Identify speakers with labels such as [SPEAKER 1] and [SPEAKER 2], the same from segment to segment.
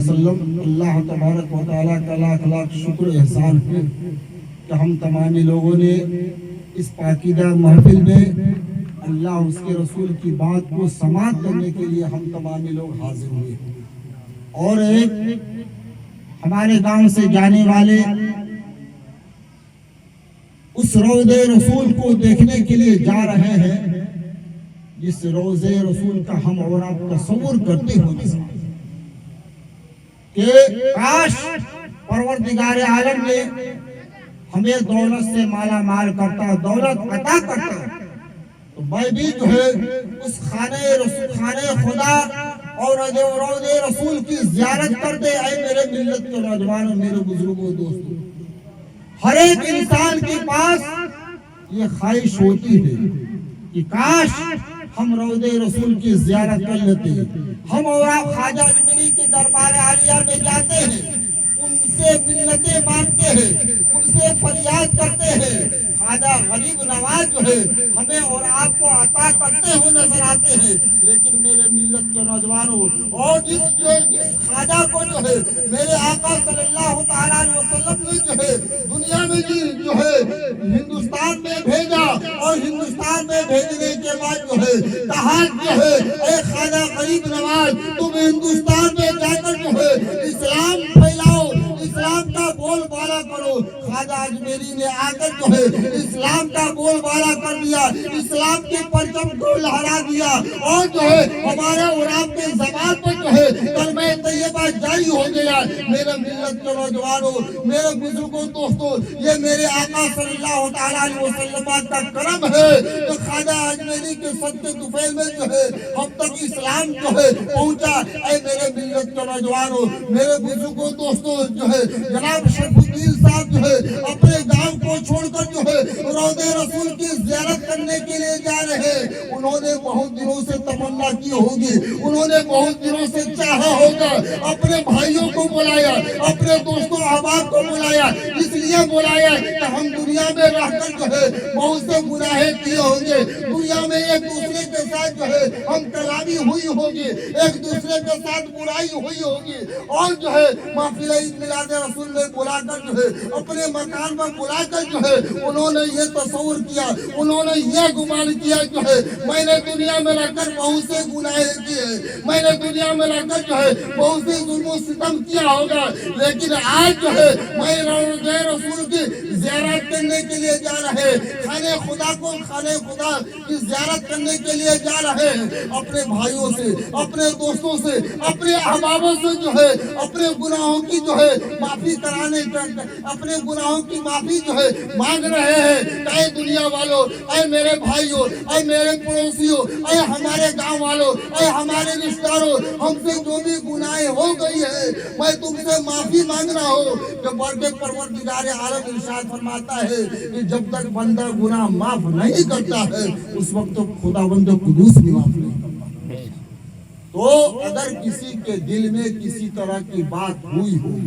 [SPEAKER 1] وسلم اللہ تبارک و تعالیٰ کا لاکھ لاکھ شکر احسان ہے کہ ہم تمامی لوگوں نے اس پاکیزہ محفل میں اللہ اس کے رسول کی بات کو سماعت کرنے کے لیے ہم تمامی لوگ حاضر ہوئے اور ایک ہمارے گاؤں سے جانے والے اس روضے رسول کو دیکھنے کے لیے جا رہے ہیں جس روضے رسول کا ہم اور آپ تصور کرتے ہوئے کہ کاش پروردگار عالم نے ہمیں دولت سے مالا مال کرتا، دولت عطا کرتا تو میں بھی جو ہے اس خانے خدا اور روضے رسول کی زیارت کرتے۔ اے میرے ملت کے نوجوانوں، میرے بزرگوں، دوستوں، ہر ایک انسان کے پاس یہ خواہش ہوتی ہے کہ کاش ہم روضے رسول کی زیارت کر لیتے ہیں، ہم اور آپ خواجہ اجمیری کے دربار عالیہ میں جاتے ہیں، ان سے منتیں مانگتے ہیں، ان سے فریاد کرتے ہیں، خواجہ غریب نواز جو ہے ہمیں اور آپ کو عطا کرتے ہوئے نظر آتے ہیں۔ لیکن میرے ملت کے نوجوانوں، اور جس خواجہ کو جو ہے میرے آقا صلی اللہ تعالیٰ علیہ وسلم نے جو ہے دنیا میں جو ہے ہندوستان میں بھیجا، اور ہندوستان میں بھیجنے کے بعد جو ہے کہا جو ہے اے خواجہ غریب نواز، تم ہندوستان میں جا کر جو ہے اسلام پھیلاؤ، اسلام کا بول بالا کرو۔ خواجہ اجمیری نے آ کر جو ہے اسلام کا بول بالا کر دیا، اسلام کے پرچم کو لہرا دیا، اور جو ہے ہمارے اور آپ کے زبان پر جو ہے کلمہ طیبہ جاری ہو گیا۔ میرے ملت کے نوجوانوں، میرے بزرگوں، دوستوں، یہ میرے آقا صلی اللہ تعالیٰ علیہ وسلم کا کرم ہے کہ خواجہ اجمیری کے صدقے طفیل میں جو ہے ہم تک اسلام جو ہے پہنچا۔ اے میرے ملت کے نوجوانوں، میرے بزرگوں، دوستوں، جو ہے جناب شریف الدین صاحب جو ہے اپنے گاؤں کو چھوڑ کر جو ہے روضے رسول کی زیارت کرنے کے لیے جا رہے ہیں۔ انہوں نے بہت دنوں سے تمنا کی ہوگی، انہوں نے بہت دنوں سے چاہا ہوگا، اپنے بھائیوں کو بلایا، اپنے دوستوں احباب کو بلایا، اس لیے بلایا کہ ہم دنیا میں رہ کر جو ہے بہت سے گناہیں کیے ہوں گے، دنیا میں ایک دوسرے کے ساتھ جو ہے ہم کلامی ہوئی ہوگی، ایک دوسرے کے ساتھ برائی ہوئی ہوگی، اور جو ہے محفل عید میلاد رسول میں بلا کر جو ہے اپنے مکان میں بلا کر جو ہے انہوں نے یہ تصور کیا، انہوں نے یہ گمان کیا جو ہے میں نے دنیا میں رہ کر بہت سے گناہیں کیے، میں نے دنیا میں رہ کر جو ہے بہت سے ظلم و ستم کیا ہوگا، لیکن آج جو ہے میں روضے رسول کی زیارت کرنے کے لیے جا رہے، خانے خدا کی زیارت کرنے کے لیے جا رہے ہیں، اپنے بھائیوں سے، اپنے دوستوں سے، اپنے احبابوں سے جو ہے اپنے گناہوں کی جو ہے معافی کرانے کا، اپنے گناہوں کی معافی جو ہے مانگ رہے ہیں۔ اے دنیا والوں، اے میرے بھائیوں، اے میرے پڑوسیوں، اے ہمارے گاؤں والوں، اے ہمارے رشتہ داروں، ہم سے جو بھی گناہیں ہو گئی ہے میں تم سے معافی مانگ رہا ہوں۔ کہ بلکہ پروردگار عالم ارشاد فرماتا ہے کہ جب تک بندہ گناہ معاف نہیں کرتا ہے اس وقت تو خداوند قدوس بھی معاف نہیں کرتا۔ تو اگر کسی کے دل میں کسی طرح کی بات ہوئی ہو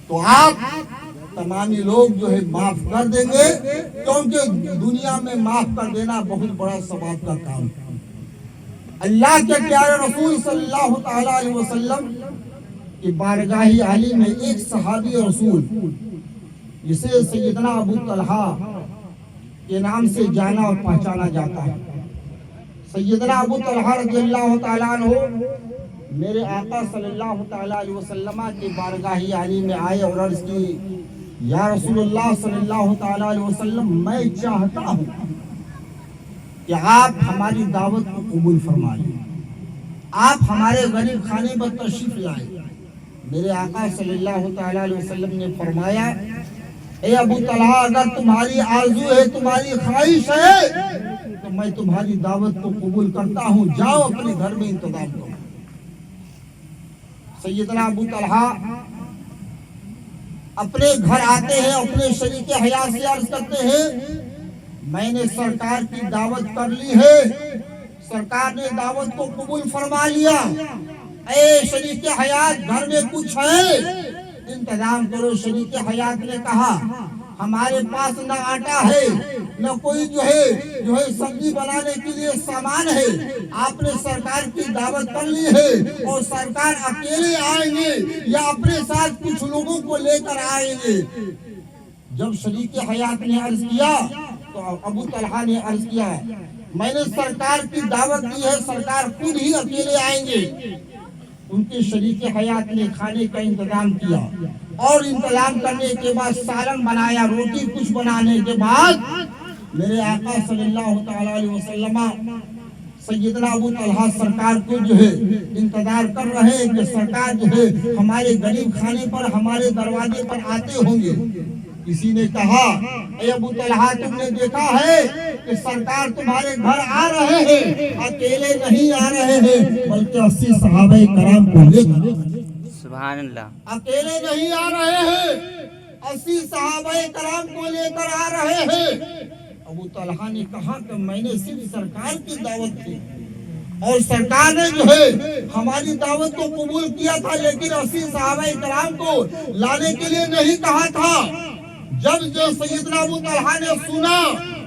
[SPEAKER 1] تو آپ تمامی لوگ جو ہے معاف کر دیں گے، کیونکہ دنیا میں معاف کر دینا بہت بڑا ثواب کا کام ہے۔ اللہ کے پیارے رسول صلی اللہ تعالیٰ علیہ وسلم کی بارگاہ عالی میں ایک صحابی رسول جسے سیدنا ابو طلحہ کے نام سے جانا اور پہچانا جاتا ہے، سیدنا ابو طلحہ رضی اللہ تعالیٰ عنہ میرے آقا صلی اللہ تعالیٰ علیہ وسلم کی بارگاہ عالی میں آئے اور عرض کی، یا رسول اللہ صلی اللہ تعالیٰ علیہ وسلم، میں چاہتا ہوں کہ آپ ہماری دعوت کو قبول فرما لیں، آپ ہمارے غریب خانے پر تشریف لائیں۔ میرے آقا صلی اللہ تعالیٰ علیہ وسلم نے فرمایا، اے ابو طلحہ، اگر تمہاری آرزو ہے، تمہاری خواہش ہے تو میں تمہاری دعوت کو قبول کرتا ہوں، جاؤ اپنے گھر میں انتظام کرو۔ سیدنا ابو طلحہ اپنے گھر آتے ہیں، اپنے شریک حیات سے عرض کرتے ہیں، میں نے سرکار کی دعوت کر لی ہے، سرکار نے دعوت کو قبول فرما لیا، اے شریک حیات گھر میں کچھ ہے انتظام کرو۔ شریک حیات نے کہا، ہمارے پاس نہ آٹا ہے، نہ کوئی جو ہے سبزی بنانے کے لیے سامان ہے. آپ نے سرکار کی دعوت کر لی ہے اور سرکار اکیلے آئیں گے یا اپنے ساتھ کچھ لوگوں کو لے کر آئیں گے. جب شریک حیات نے عرض کیا تو ابو طلحہ نے عرض کیا میں نے سرکار کی دعوت دی ہے, سرکار خود ہی اکیلے آئیں گے. ان کے شریک حیات نے کھانے کا انتظام کیا اور انتظام کرنے کے بعد سالن بنایا, روٹی کچھ بنانے کے بعد میرے آقا صلی اللہ تعالی علیہ وسلم سیدنا ابو طلحہ سرکار کو جو ہے انتظار کر رہے ہیں کہ سرکار جو ہے ہمارے غریب خانے پر ہمارے دروازے پر آتے ہوں گے. کسی نے کہا اے ابو طلحہ تم نے دیکھا ہے کہ سرکار تمہارے گھر آ رہے ہیں, اکیلے نہیں آ رہے ہیں بلکہ 80 صحابہ کرام کو لے کر.
[SPEAKER 2] سبحان اللہ.
[SPEAKER 1] اکیلے نہیں آ رہے ہیں, 80 صحابہ کرام کو لے کر آ رہے ہیں. ابو طلحہ نے کہا کہ میں نے صرف سرکار کی دعوت کی اور سرکار نے جو ہے ہماری دعوت کو قبول کیا تھا, لیکن 80 صحابہ کرام کو لانے کے لیے نہیں کہا تھا. جب جو سیدنا ابو طلحہ نے سنا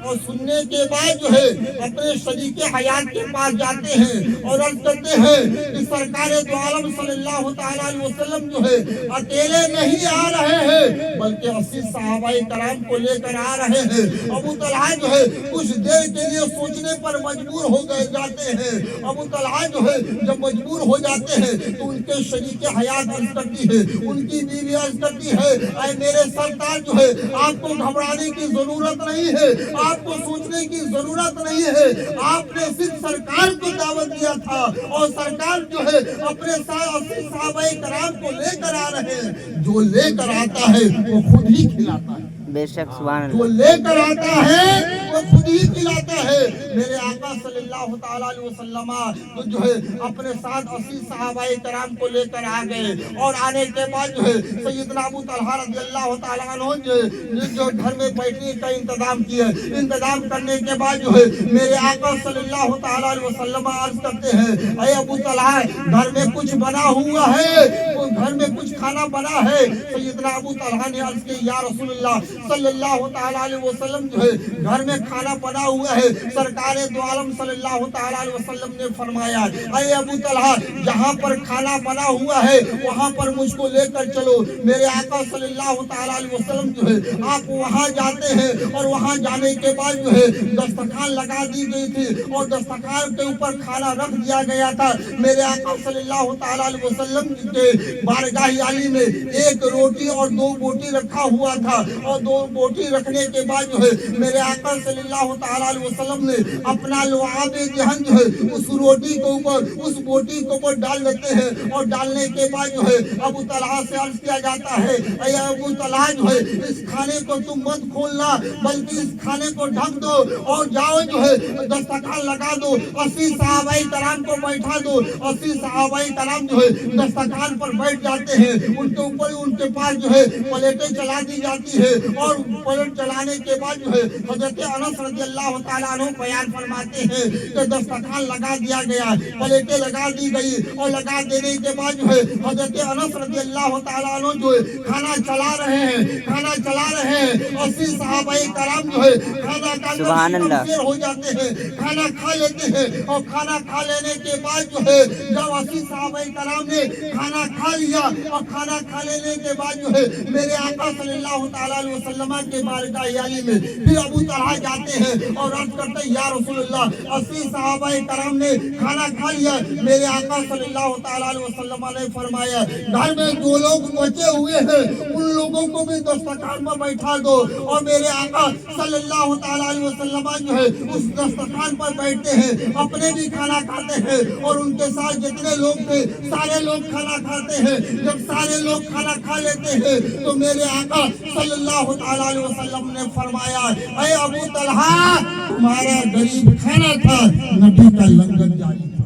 [SPEAKER 1] اور سننے کے بعد جو ہے اپنے شریک حیات کے پاس جاتے ہیں اور عرض کرتے ہیں کہ سرکار دو عالم صلی اللہ تعالی علیہ وسلم جو ہے اکیلے نہیں آ رہے ہیں بلکہ 80 صحابہ کرام کو لے کر آ رہے ہیں. ابو طلحہ جو ہے کچھ دیر کے لیے سوچنے پر مجبور ہو گئے جاتے ہیں. ابو طلحہ جو ہے جب مجبور ہو جاتے ہیں تو ان کے شریک حیات عرض کرتی ہے, ان کی بیوی عرض کرتی ہے اے میرے سرکار جو ہے آپ کو گھبرانے کی ضرورت نہیں ہے, آپ کو سوچنے کی ضرورت نہیں ہے, آپ نے صرف سرکار کو دعوت دیا تھا اور سرکار جو ہے اپنے 80 صحابہ کرام کو لے کر آ رہے ہیں. جو لے کر آتا ہے وہ خود ہی کھلاتا ہے.
[SPEAKER 2] بے شک سبحان اللہ.
[SPEAKER 1] جو لے کر آتا ہے وہ خود ہی کھلاتا ہے. میرے آقا صلی اللہ تعالی علیہ وسلم تو جو ہے اپنے ساتھ 80 صحابہ کرام کو لے کر آ گئے اور آنے کے بعد جو ہے سیدنا ابو طلحہ رضی اللہ تعالیٰ عنہ جو گھر میں بیٹھنے کا انتظام کیا. انتظام کرنے کے بعد جو ہے میرے آقا صلی اللہ تعالی علیہ وسلم عرض کرتے ہیں اے ابو طلحہ گھر میں کچھ بنا ہوا ہے, گھر میں کچھ کھانا بنا ہے. سیدنا ابو طلحہ نے عرض کیا یا رسول اللہ صلی اللہ تعالی علیہ وسلم جو ہے گھر میں کھانا بنا ہوا ہے. سرکار دو عالم صلی اللہ تعالی علیہ وسلم نے فرمایا اے ابو طلحہ جہاں پر کھانا بنا ہوا ہے وہاں پر مجھ کو لے کر چلو. میرے آقا صلی اللہ تعالی علیہ وسلم جو ہے آپ وہاں جاتے ہیں اور وہاں جانے کے بعد جو ہے دسترخوان لگا دی گئی تھی اور دسترخوان کے اوپر کھانا رکھ دیا گیا تھا. میرے آقا صلی اللہ تعالی علیہ وسلم کے بارگاہ عالی میں ایک روٹی اور 2 بوٹی رکھا ہوا تھا اور 2 بوٹی رکھنے کے بعد جو ہے میرے آقا صلی اللہ تعالی علیہ وسلم نے اپنا لعاب دہن جو ہے اس روٹی کے اوپر اس بوٹی کے اوپر ڈال دیتے ہیں اور ڈالنے کے بعد جو ہے ابو طلحہ سے عرض کیا جاتا ہے اے ابو طلحہ جو ہے اس کھانے کو تم مت کھولنا بلکہ اس کھانے کو ڈھک دو اور جاؤ جو ہے دسترخوان لگا دو. 80 صحابہ کرام کو بیٹھا دو. 80 صحابہ کرام جو ہے دسترخوان پر بیٹھ جاتے ہیں. ان کے اوپر ان کے پاس جو ہے پلیٹیں چلا دی جاتی ہے اور پلیٹ چلانے کے بعد جو ہے حضرت انس رضی اللہ تعالیٰ عنہ بیان فرماتے ہیں کہ دسترخوان لگا دیا گیا, پلیٹیں لگا دی گئی اور لگا دینے کے بعد جو ہے حضرت انس رضی اللہ تعالیٰ عنہ جو ہے کھانا چلا رہے ہیں. 80 صحابہ کرام جو ہے کھانا کھانا ہو جاتے ہیں, کھانا کھا لیتے ہیں اور کھانا کھا لینے کے بعد جو ہے جب 80 صحابہ کرام نے کھانا کھا لیا اور کھانا کھا لینے کے بعد جو ہے میرے آقا صلی اللہ تعالی علیہ وسلم کے بارگاہ عالی میں پھر ابو طلحہ جاتے ہیں اور عرض کرتے ہیں یا رسول اللہ 80 صحابہ کرام نے کھانا کھا لیا. میرے آقا صلی اللہ تعالی علیہ وسلم نے فرمایا گھر میں جو لوگ بچے ہوئے ہیں ان لوگوں کو بھی دسترخوان پر بیٹھا دو. اور میرے آقا صلی اللہ تعالی علیہ وسلم جو ہے اس دسترخوان پر بیٹھتے ہیں, اپنے بھی کھانا کھاتے ہیں اور ان کے ساتھ جتنے لوگ تھے سارے لوگ کھانا کھاتے ہیں. جب سارے لوگ کھانا کھا لیتے ہیں تو میرے آقا صلی اللہ تعالی علیہ وسلم نے فرمایا اے ابو طلحہ تمہارا غریب کھانا تھا, نبی کا لنگر جاری تھا.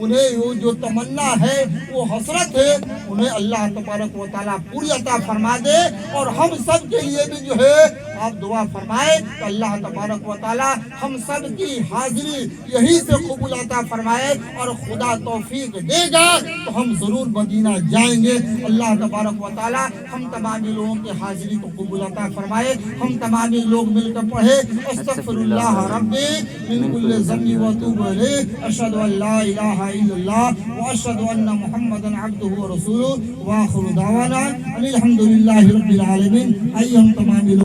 [SPEAKER 1] انہیں وہ جو تمنا ہے وہ حسرت ہے انہیں اللہ تبارک و تعالیٰ پوری عطا فرما دے، اور ہم سب کے لیے بھی جو ہے آپ دعا فرمائے کہ اللہ تبارک و تعالیٰ ہم سب کی حاضری یہی سے قبول عطا فرمائے، اور خدا توفیق دے گا تو ہم ضرور مدینہ جائیں گے۔ اللہ تبارک و تعالیٰ ہم تمامی لوگوں کی حاضری کو قبول عطا فرمائے۔ ہم تمامی لوگ مل کر پڑھے استغفر اللہ ربی من کل ذنب واتوب الیہ، اشہد ان لا الہ الا اللہ واشہد ان محمدا عبدہ ورسولہ، وآخر دعوانا ان الحمد للہ رب العالمین۔ آئیے ہم تمامی لوگ